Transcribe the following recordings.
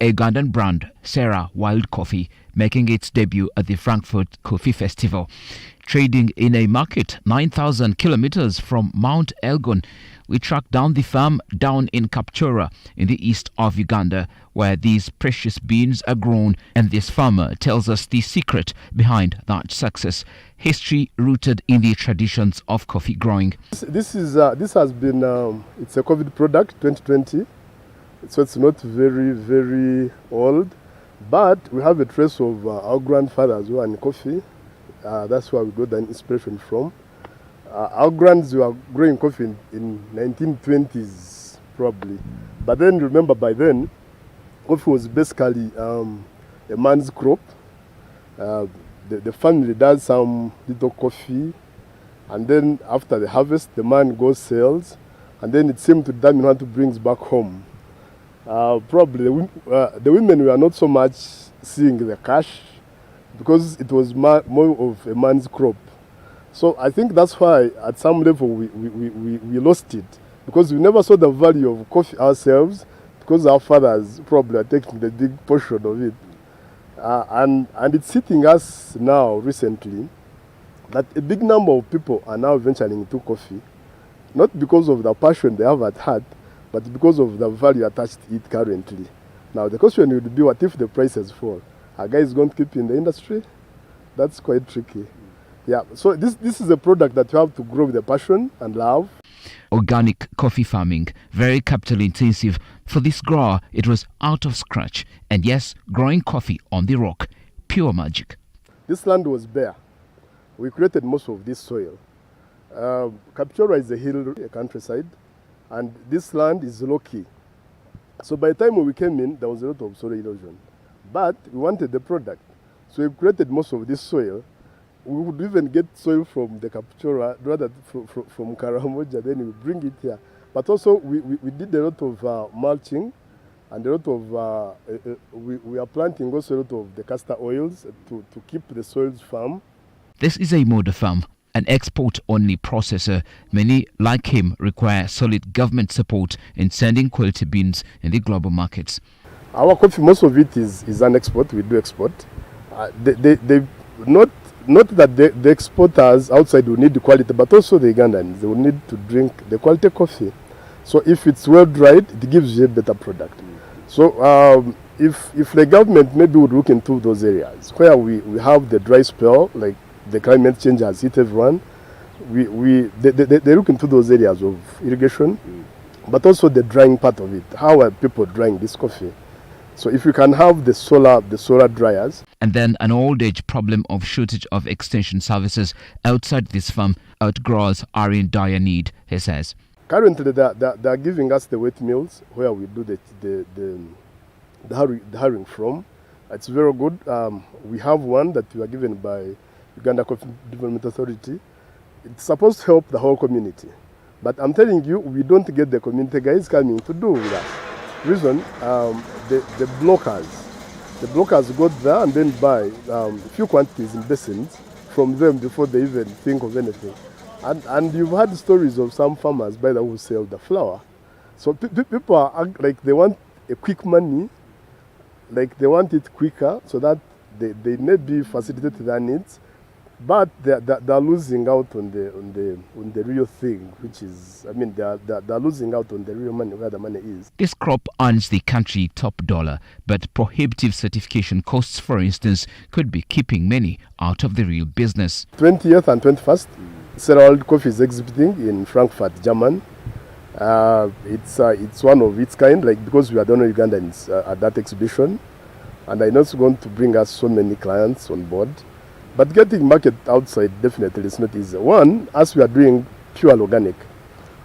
a Ugandan brand, Sera Wild Coffee, making its debut at the Frankfurt Coffee Festival. Trading in a market 9,000 kilometers from Mount Elgon, we tracked down the farm down in Kapchorwa in the east of Uganda, where these precious beans are grown, and this farmer tells us the secret behind that success. History rooted in the traditions of coffee growing. This has been it's a COVID product 2020, so it's not very old, but we have a trace of our grandfathers who are in coffee. That's where we got the inspiration from. Our grands were growing coffee in 1920s probably, but then remember, by then coffee was basically a man's crop. The family does some little coffee, and then after the harvest the man goes sells, and then it seemed to determine what to brings back home. Probably the women were not so much seeing the cash because it was more of a man's crop. So I think that's why at some level we lost it, because we never saw the value of coffee ourselves, because our fathers probably are taking the big portion of it. And it's hitting us now recently that a big number of people are now venturing into coffee, not because of the passion they have at heart, but because of the value attached to it currently. Now the question would be, what if the prices fall? Are guys going to keep in the industry? That's quite tricky. Yeah, so this is a product that you have to grow with a passion and love. Organic coffee farming, very capital intensive. For this grower, it was out of scratch. And yes, growing coffee on the rock, pure magic. This land was bare. We created most of this soil. Kapchorwa is a hill, a countryside, and this land is low-key. So by the time we came in, there was a lot of soil erosion. But we wanted the product. So we created most of this soil. We would even get soil from the Kapchorwa, rather from Karamoja, then we bring it here. But also we did a lot of mulching, and a lot of, we are planting also a lot of the castor oils to keep the soils firm. This is a model farm, an export-only processor. Many, like him, require solid government support in sending quality beans in the global markets. Our coffee, most of it is an export. We do export. Not that the exporters outside will need the quality, but also the Ugandans, they will need to drink the quality coffee. So if it's well dried, it gives you a better product. So if the government maybe would look into those areas where we have the dry spell, like the climate change has hit everyone, they look into those areas of irrigation, but also the drying part of it. How are people drying this coffee? So if you can have the solar dryers. And then an old age problem of shortage of extension services outside this farm. Outgrowers are in dire need, he says. Currently they are giving us the wet mills where we do the herring from. It's very good. We have one that we are given by Uganda Coffee Development Authority. It's supposed to help the whole community. But I'm telling you, we don't get the community guys coming to do with us. Reason, the blockers go there and then buy few quantities in basins from them before they even think of anything. And you've heard stories of some farmers by the who sell the flour. So people are like they want a quick money, like they want it quicker, so that they maybe facilitate their needs, but they're losing out on the real thing, which is, I mean, they're losing out on the real money, where the money is. This crop earns the country top dollar, but prohibitive certification costs, for instance, could be keeping many out of the real business. 20th and 21st, Sera Wild Coffee is exhibiting in Frankfurt, Germany. It's one of its kind, like, because we are the only Ugandans at that exhibition, and I know it's going to bring us so many clients on board. But getting market outside definitely is not easy. One, as we are doing pure organic,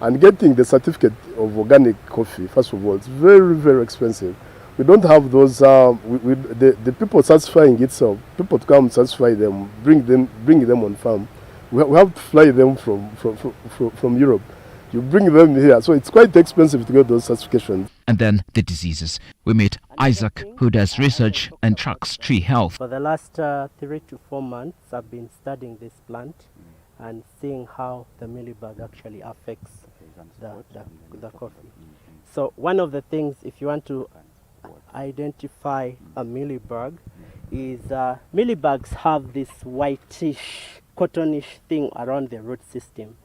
and getting the certificate of organic coffee, first of all, it's very expensive. We don't have those, the people satisfying itself, people to come satisfy them, bring them on farm. We have to fly them from Europe. You bring them here, so it's quite expensive to get those certifications. And then the diseases. We meet Isaac, who does research and tracks tree health. For the last 3 to 4 months, I've been studying this plant and seeing how the mealybug actually affects the coffee. So one of the things, if you want to identify a mealybug is mealybugs have this whitish, cottonish thing around the root system.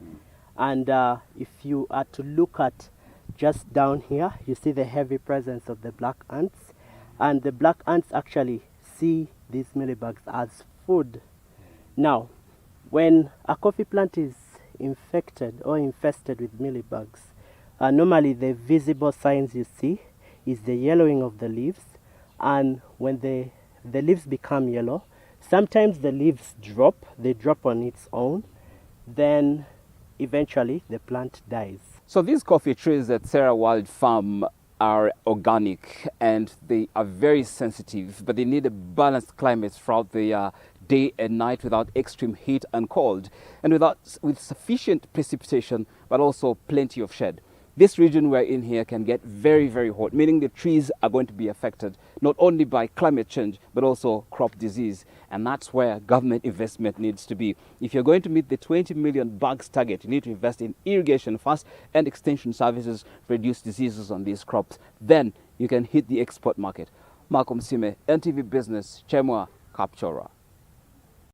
And if you are to look at just down here, you see the heavy presence of the black ants. And the black ants actually see these mealybugs as food. Now, when a coffee plant is infected or infested with mealybugs, normally the visible signs you see is the yellowing of the leaves. And when the leaves become yellow, sometimes the leaves drop, they drop on its own, then eventually the plant dies. So these coffee trees at Sera Wild Farm are organic and they are very sensitive, but they need a balanced climate throughout the day and night without extreme heat and cold, and with sufficient precipitation, but also plenty of shade. This region we're in here can get very, very hot, meaning the trees are going to be affected not only by climate change, but also crop disease. And that's where government investment needs to be. If you're going to meet the 20 million bugs target, you need to invest in irrigation first and extension services to reduce diseases on these crops. Then you can hit the export market. Musiime, NTV Business, Kapchorwa.